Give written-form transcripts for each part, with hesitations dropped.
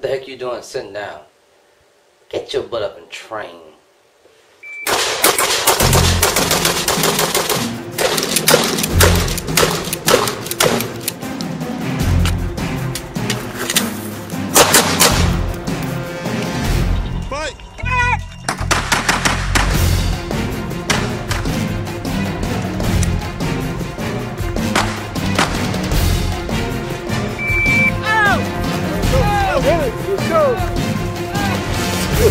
What the heck you doing sitting down? Get your butt up and train.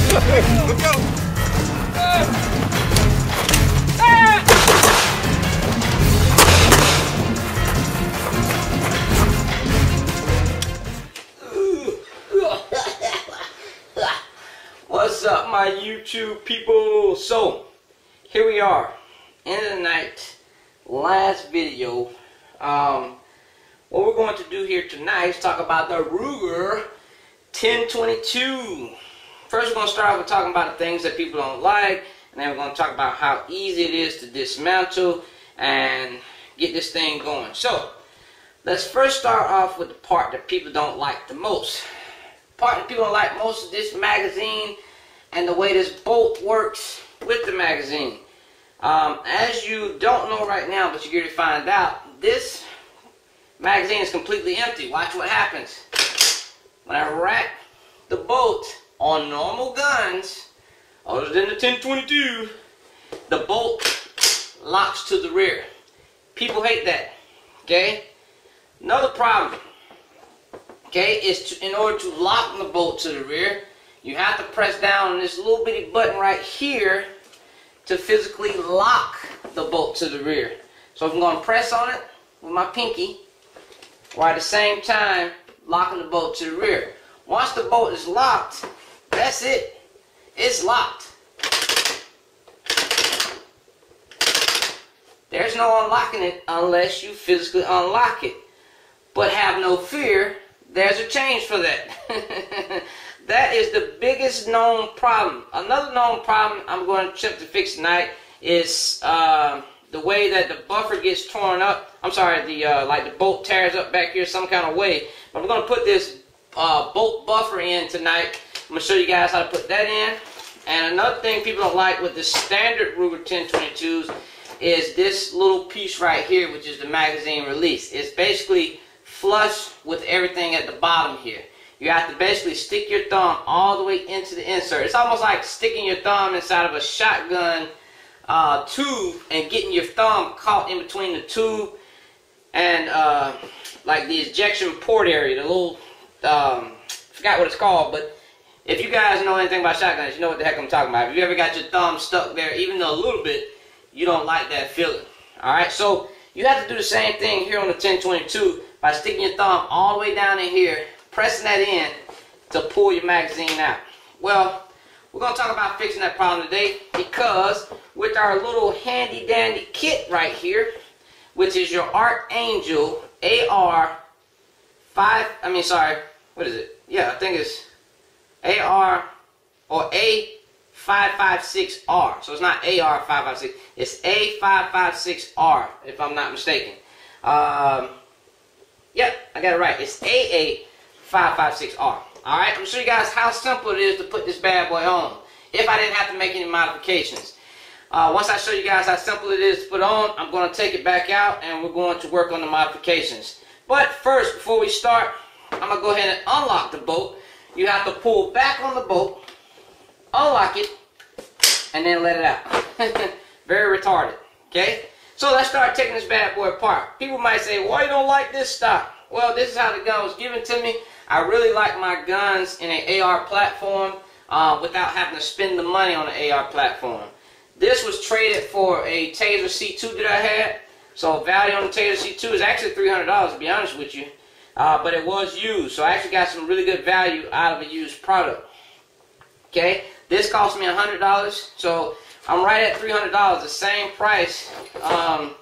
Let's go! What's up, my YouTube people? So, here we are, end of the night, last video. What we're going to do here tonight is talk about the Ruger 1022. First, we're going to start off with talking about the things that people don't like, and then we're going to talk about how easy it is to dismantle and get this thing going. So, let's first start off with the part that people don't like the most. The part that people don't like most is this magazine and the way this bolt works with the magazine. As you don't know right now, but you're going to find out, this magazine is completely empty. Watch what happens. When I rack the bolt on normal guns, other than the 1022, the bolt locks to the rear. People hate that. Okay? Another problem, okay, is in order to lock the bolt to the rear, you have to press down on this little bitty button right here to physically lock the bolt to the rear. So if I'm going to press on it with my pinky, while at the same time locking the bolt to the rear. Once the bolt is locked, that's it. It's locked. There's no unlocking it unless you physically unlock it. But have no fear, there's a change for that. That is the biggest known problem. Another known problem I'm going to attempt to fix tonight is the way that the buffer gets torn up. I'm sorry, like the bolt tears up back here some kind of way. But I'm going to put this bolt buffer in tonight. I'm going to show you guys how to put that in. And another thing people don't like with the standard Ruger 1022s is this little piece right here, which is the magazine release. It's basically flush with everything at the bottom here. You have to basically stick your thumb all the way into the insert. It's almost like sticking your thumb inside of a shotgun tube and getting your thumb caught in between the tube and like the ejection port area, the little forgot what it's called, but if you guys know anything about shotguns, you know what the heck I'm talking about. If you ever got your thumb stuck there, even though a little bit, you don't like that feeling. Alright, so you have to do the same thing here on the 1022 by sticking your thumb all the way down in here, pressing that in to pull your magazine out. Well, we're going to talk about fixing that problem today, because with our little handy dandy kit right here, which is your Archangel AR5, what is it? Yeah, I think it's AR or A556R. So it's not AR556, it's A556R, if I'm not mistaken. Yep, I got it right. It's AA556R. Alright, I'm going to show you guys how simple it is to put this bad boy on, if I didn't have to make any modifications. Once I show you guys how simple it is to put on, I'm going to take it back out and we're going to work on the modifications. But first, before we start, I'm going to go ahead and unlock the bolt. You have to pull back on the bolt, unlock it, and then let it out. Very retarded. Okay? So let's start taking this bad boy apart. People might say, why you don't like this stock? Well, this is how the gun was given to me. I really like my guns in an AR platform without having to spend the money on an AR platform. This was traded for a Taser C2 that I had. So value on the Taser C2 is actually $300 to be honest with you. But it was used. So I actually got some really good value out of a used product. Okay? This cost me $100. So I'm right at $300, the same price that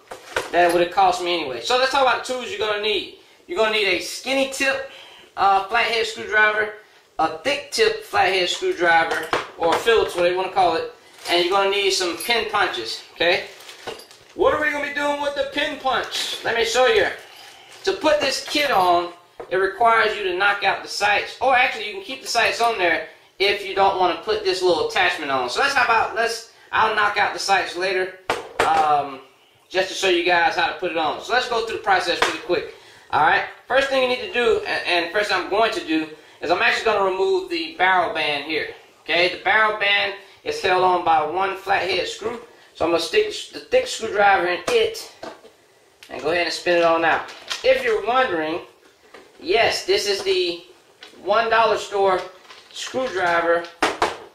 it would have cost me anyway. So let's talk about the tools you're going to need. You're going to need a skinny tip flathead screwdriver, a thick tip flathead screwdriver, or Phillips, whatever you want to call it, and you're going to need some pin punches. Okay? What are we going to be doing with the pin punch? Let me show you. To put this kit on, it requires you to knock out the sights, or actually you can keep the sights on there if you don't want to put this little attachment on. So I'll knock out the sights later, just to show you guys how to put it on. So let's go through the process really quick. Alright, first thing you need to do, and first thing I'm going to do, is I'm actually going to remove the barrel band here. Okay, the barrel band is held on by one flathead screw. So I'm going to stick the thick screwdriver in it, and go ahead and spin it on out. If you're wondering, yes, this is the $1 store screwdriver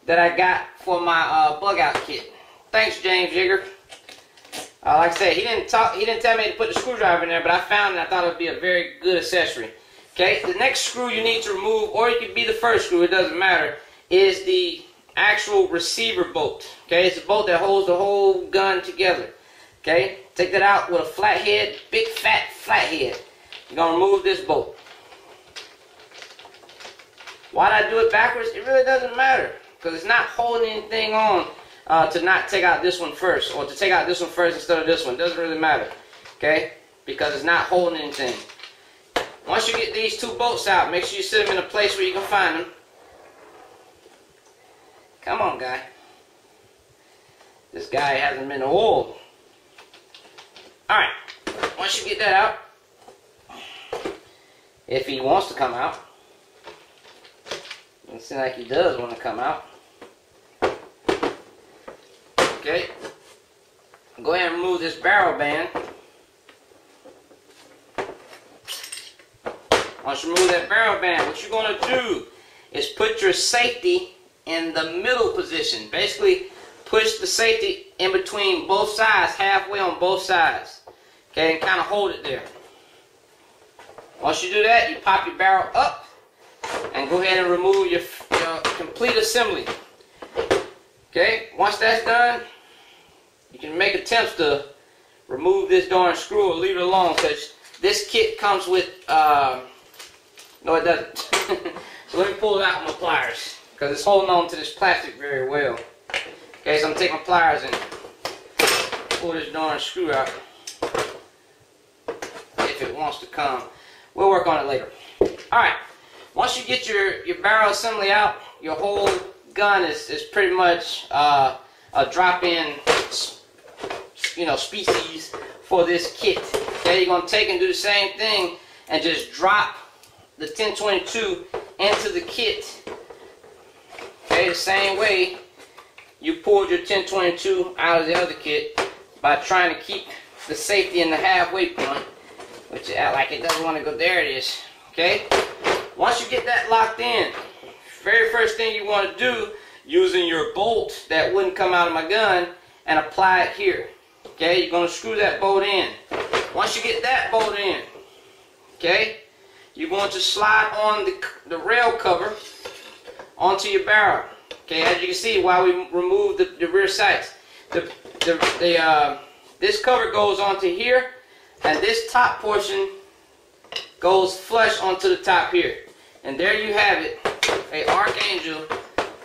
that I got for my bug out kit. Thanks, James Jigger. Like I said, he didn't tell me to put the screwdriver in there, but I found it and I thought it would be a very good accessory. Okay, the next screw you need to remove, or it could be the first screw, it doesn't matter, is the actual receiver bolt. Okay, it's a bolt that holds the whole gun together. Okay, take that out with a flathead, big fat flathead. You're going to remove this bolt. Why did I do it backwards? It really doesn't matter, because it's not holding anything on to not take out this one first, or to take out this one first instead of this one. It doesn't really matter, okay, because it's not holding anything. Once you get these two bolts out, make sure you sit them in a place where you can find them. Come on, guy. This guy hasn't been oiled. Alright, once you get that out, if he wants to come out, it seems like he does want to come out. Okay, go ahead and remove this barrel band. Once you remove that barrel band, what you're going to do is put your safety in the middle position. Basically, push the safety in between both sides, halfway on both sides. Okay, and kind of hold it there. Once you do that, you pop your barrel up and go ahead and remove your complete assembly. Okay, once that's done, you can make attempts to remove this darn screw or leave it alone, because this kit comes with, no it doesn't. So let me pull it out with my pliers, because it's holding on to this plastic very well. Okay, so I'm going to take my pliers and pull this darn screw out. If it wants to come. We'll work on it later. Alright, once you get your barrel assembly out, your whole gun is pretty much a drop-in, species for this kit. Okay, you're going to take and do the same thing and just drop the 1022 into the kit. Okay, the same way you pulled your 1022 out of the other kit by trying to keep the safety in the halfway point, which like it doesn't want to go. There it is. Okay, once you get that locked in, very first thing you want to do, using your bolt that wouldn't come out of my gun, and apply it here. Okay, you're going to screw that bolt in. Once you get that bolt in, okay, you're going to slide on the rail cover onto your barrel. Okay, as you can see, while we remove the rear sights, this cover goes onto here, and this top portion goes flush onto the top here. And there you have it, a Archangel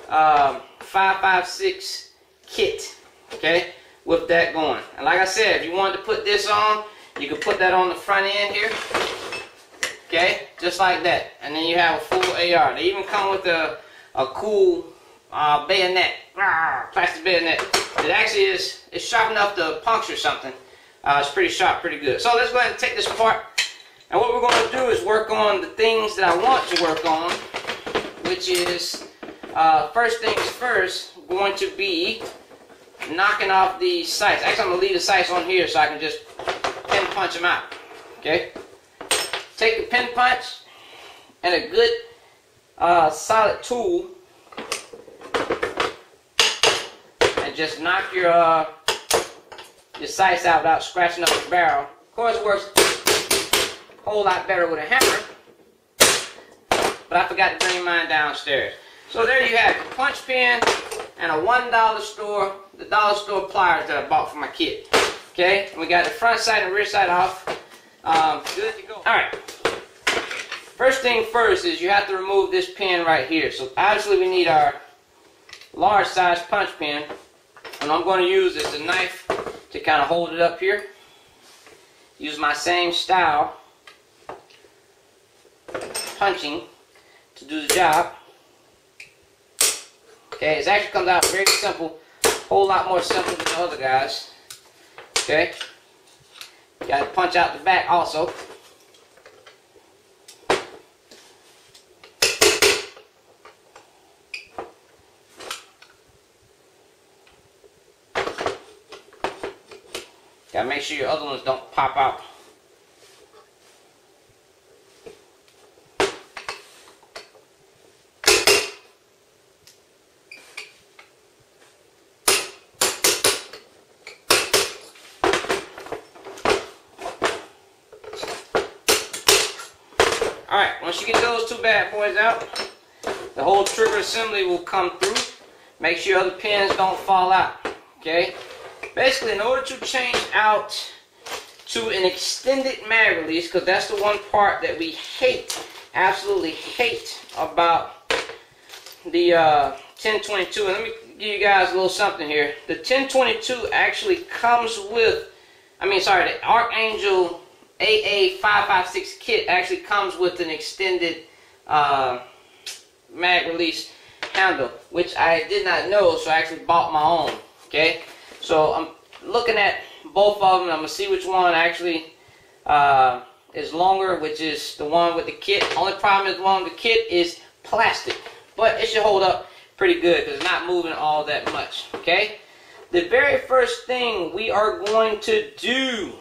AA556 kit, okay, with that going. And like I said, if you wanted to put this on, you can put that on the front end here, okay, just like that. And then you have a full AR. They even come with a cool bayonet, plastic bayonet. It actually is sharp enough to puncture something. It's pretty sharp, pretty good. So let's go ahead and take this apart. And what we're going to do is work on the things that I want to work on, which is, first things first, going to be knocking off the sights. Actually, I'm going to leave the sights on here so I can just pin punch them out. Okay? Take the pin punch and a good solid tool and just knock your sights out without scratching up the barrel. Of course, it works a whole lot better with a hammer, but I forgot to bring mine downstairs. So there you have it, punch pin and a $1 store, the dollar store pliers that I bought for my kit. Okay, we got the front side and rear side off. Good to go. Alright, first thing first is you have to remove this pin right here. So obviously we need our large size punch pin, and I'm going to use is a knife to kind of hold it up here. Use my same style. punching to do the job. Okay, it actually comes out very simple, a whole lot more simple than the other guys. Okay, you got to punch out the back also. Got to make sure your other ones don't pop out. Alright, once you get those two bad boys out, the whole trigger assembly will come through. Make sure your other pins don't fall out. Okay? Basically, in order to change out to an extended mag release, because that's the one part that we hate, absolutely hate about the 1022. And let me give you guys a little something here. The 1022 actually comes with, the Archangel AA556 kit actually comes with an extended mag release handle, which I did not know, so I actually bought my own. Okay, so I'm looking at both of them. I'm gonna see which one actually is longer, which is the one with the kit. Only problem is the one with the kit is plastic, but it should hold up pretty good because it's not moving all that much. Okay, the very first thing we are going to do,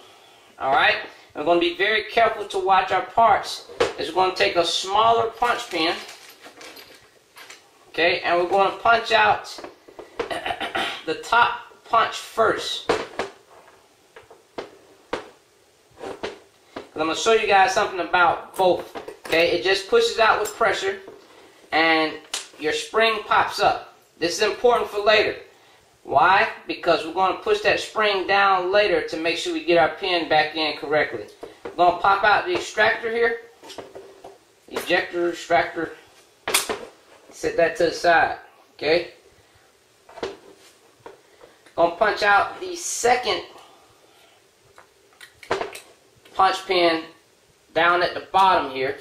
all right, we're going to be very careful to watch our parts, is we're going to take a smaller punch pin, okay, and we're going to punch out the top punch first. I'm going to show you guys something about both. Okay, it just pushes out with pressure and your spring pops up. This is important for later. Why? Because we're going to push that spring down later to make sure we get our pin back in correctly. We're going to pop out the extractor here. Ejector, extractor. Set that to the side. Okay. Going to punch out the second punch pin down at the bottom here.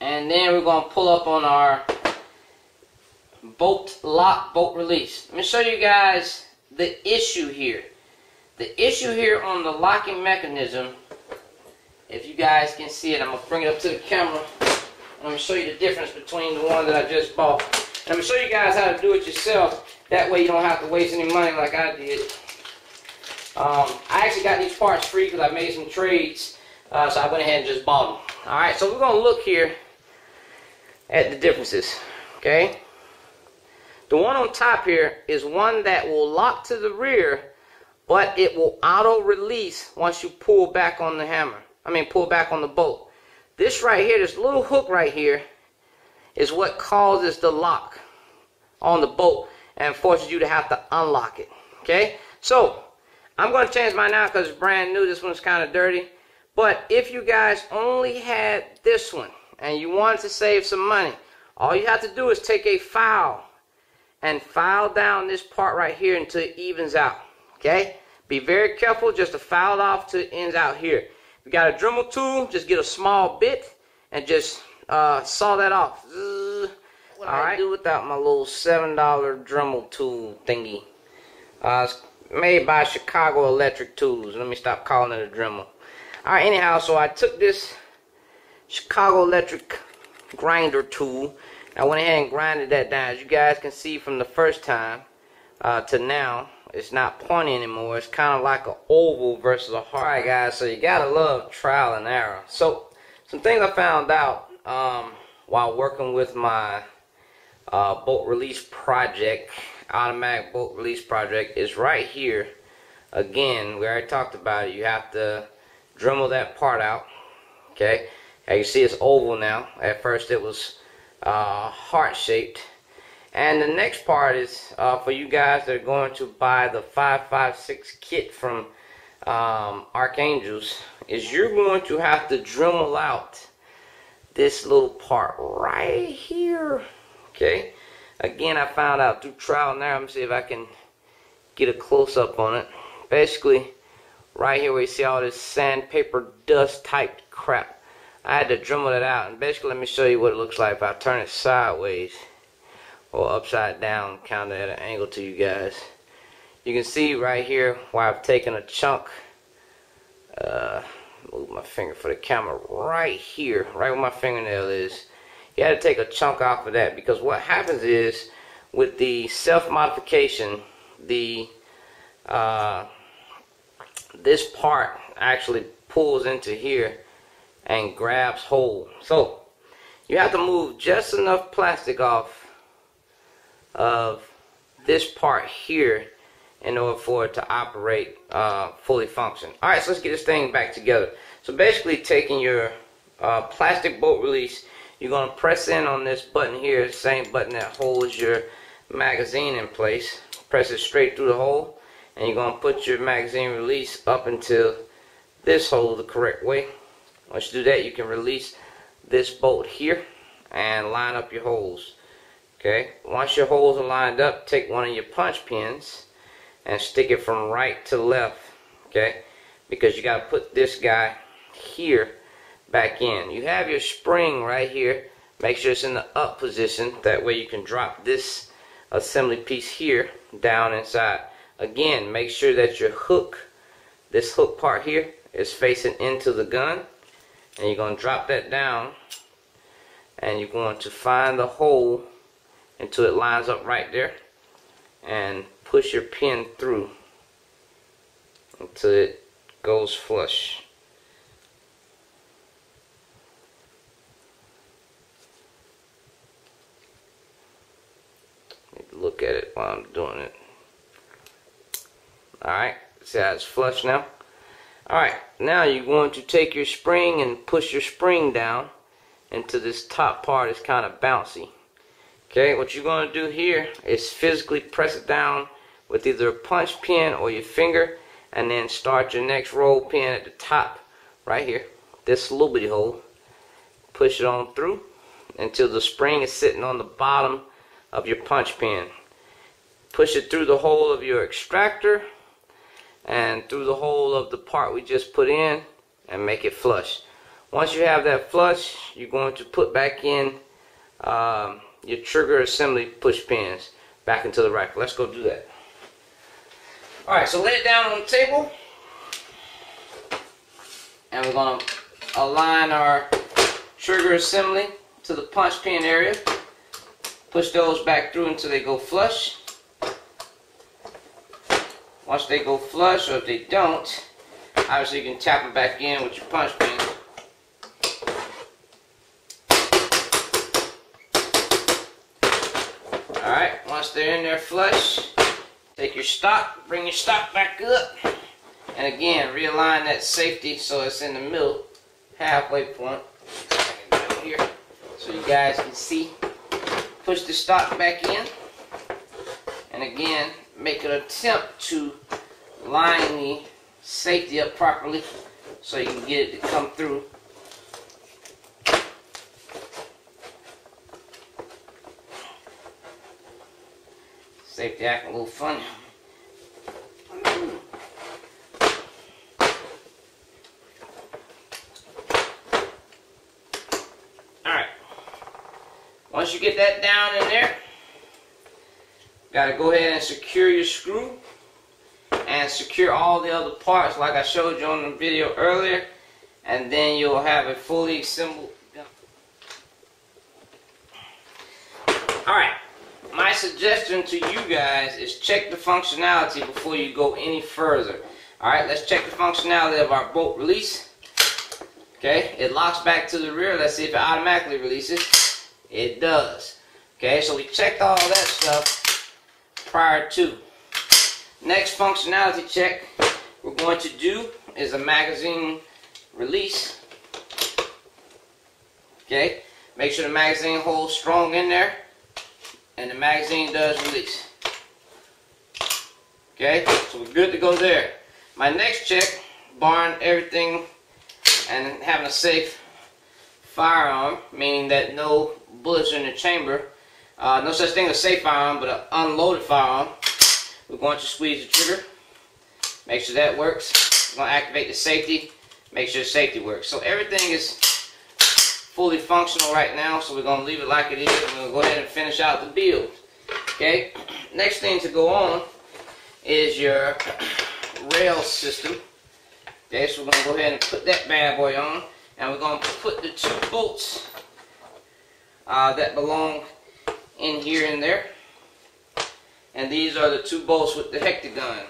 And then we're going to pull up on our bolt lock, bolt release. Let me show you guys the issue here. The issue here on the locking mechanism, if you guys can see it, I'm going to bring it up to the camera. I'm going to show you the difference between the one that I just bought. And I'm going to show you guys how to do it yourself. That way you don't have to waste any money like I did. I actually got these parts free because I made some trades. So I went ahead and just bought them. Alright, so we're going to look here at the differences. Okay? The one on top here is one that will lock to the rear, but it will auto release once you pull back on the hammer. Pull back on the bolt. This right here, this little hook right here, is what causes the lock on the bolt and forces you to have to unlock it. Okay? So, I'm going to change mine now because it's brand new. This one's kind of dirty. But if you guys only had this one and you wanted to save some money, all you have to do is take a file and file down this part right here until it evens out. Okay? Be very careful just to file it off till it ends out here. If you got a Dremel tool, just get a small bit and just saw that off. What do I do without my little $7 Dremel tool thingy? It's made by Chicago Electric Tools. Let me stop calling it a Dremel. Alright, anyhow, so I took this Chicago Electric grinder tool. I went ahead and grinded that down. As you guys can see from the first time to now, it's not pointy anymore. It's kind of like an oval versus a heart. Alright guys, so you gotta love trial and error. So, some things I found out while working with my bolt release project, automatic bolt release project, is right here. Again, we already talked about it. You have to Dremel that part out. Okay, as you see, it's oval now. At first it was heart shaped. And the next part is for you guys that are going to buy the 556 kit from Archangels, is you're going to have to Dremel out this little part right here. Okay, again, I found out through trial and error. Let me see if I can get a close-up on it. Basically, right here where you see all this sandpaper dust type crap, I had to Dremel it out, and basically let me show you what it looks like if I turn it sideways or upside down, kind of at an angle to you guys. You can see right here where I've taken a chunk, move my finger for the camera, right here, right where my fingernail is. You had to take a chunk off of that, because what happens is with the self-modification, this part actually pulls into here and grabs hold. So you have to move just enough plastic off of this part here in order for it to operate fully function. Alright, so let's get this thing back together. So basically, taking your plastic bolt release, you're going to press in on this button here, the same button that holds your magazine in place. Press it straight through the hole, and you're going to put your magazine release up until this hole the correct way. Once you do that, you can release this bolt here and line up your holes. Okay, once your holes are lined up, take one of your punch pins and stick it from right to left. Okay, because you got to put this guy here back in. You have your spring right here. Make sure it's in the up position. That way you can drop this assembly piece here down inside. Again, make sure that your hook, this hook part here, is facing into the gun. And you're going to drop that down. And you're going to find the hole until it lines up right there. And push your pin through until it goes flush. Look at it while I'm doing it. Alright, see how it's flush now? Alright, now you're going to take your spring and push your spring down into this top part. It's kind of bouncy. Okay, what you're going to do here is physically press it down with either a punch pin or your finger, and then start your next roll pin at the top right here, this little bitty hole. Push it on through until the spring is sitting on the bottom of your punch pin. Push it through the hole of your extractor and through the hole of the part we just put in and make it flush. Once you have that flush, you're going to put back in your trigger assembly push pins back into the rifle. Let's go do that. Alright, so lay it down on the table, and we're going to align our trigger assembly to the punch pin area. Push those back through until they go flush. Once they go flush, or if they don't, obviously you can tap them back in with your punch pin. Alright, once they're in there flush, take your stock, bring your stock back up, and again, realign that safety so it's in the middle, halfway point. Down here, so you guys can see. Push the stock back in, and again, make an attempt to line the safety up properly so you can get it to come through. Safety acting a little funny. Alright. Once you get that down in there, got to go ahead and secure your screw and secure all the other parts like I showed you on the video earlier, and then you'll have a fully assembled gun. Alright. My suggestion to you guys is check the functionality before you go any further. Alright, let's check the functionality of our bolt release. Okay, it locks back to the rear. Let's see if it automatically releases. It does. Okay, so we checked all that stuff prior to. Next functionality check we're going to do is a magazine release. Okay, make sure the magazine holds strong in there. And the magazine does release. Okay, so we're good to go there. My next check, barring everything and having a safe firearm, meaning that no bullets are in the chamber, no such thing as a safe firearm, but an unloaded firearm. We're going to squeeze the trigger, make sure that works. We're going to activate the safety, make sure the safety works. So everything is fully functional right now, so we're going to leave it like it is. We're going to go ahead and finish out the build. Okay, next thing to go on is your rail system. Okay, so we're going to go ahead and put that bad boy on, and we're going to put the 2 bolts that belong in here and there. And these are the 2 bolts with the hectagon.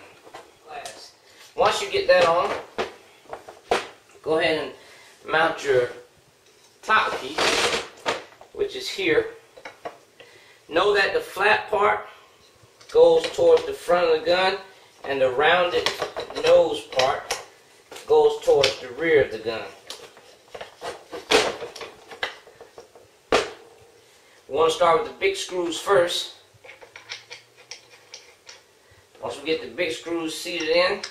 Once you get that on, go ahead and mount your top piece, which is here. Know that the flat part goes towards the front of the gun, and the rounded nose part goes towards the rear of the gun. We want to start with the big screws first. Once we get the big screws seated in,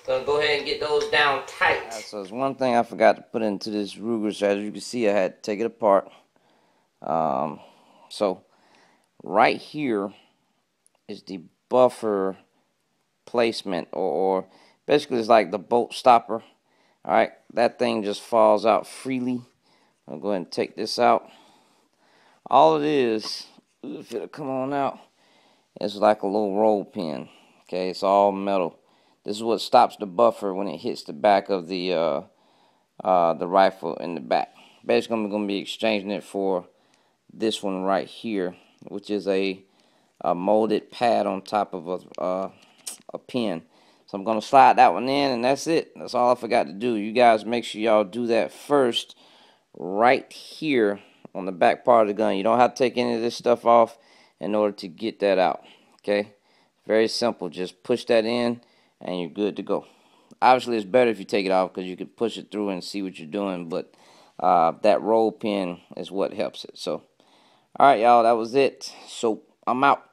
gonna go ahead and get those down tight. Right, so there's one thing I forgot to put into this Ruger. So as you can see, I had to take it apart. So right here is the buffer placement, or basically it's like the bolt stopper. Alright, that thing just falls out freely. I'll go ahead and take this out. All it is, if it'll come on out, it's like a little roll pin. Okay, it's all metal. This is what stops the buffer when it hits the back of the rifle in the back. Basically, I'm going to be exchanging it for this one right here, which is a molded pad on top of a pin. So I'm going to slide that one in, and that's it. That's all I forgot to do. You guys make sure y'all do that first right here on the back part of the gun. You don't have to take any of this stuff off in order to get that out. Okay? Very simple. Just push that in, and you're good to go. Obviously, it's better if you take it off because you can push it through and see what you're doing, but that roll pin is what helps it. So, all right, y'all, that was it. So, I'm out.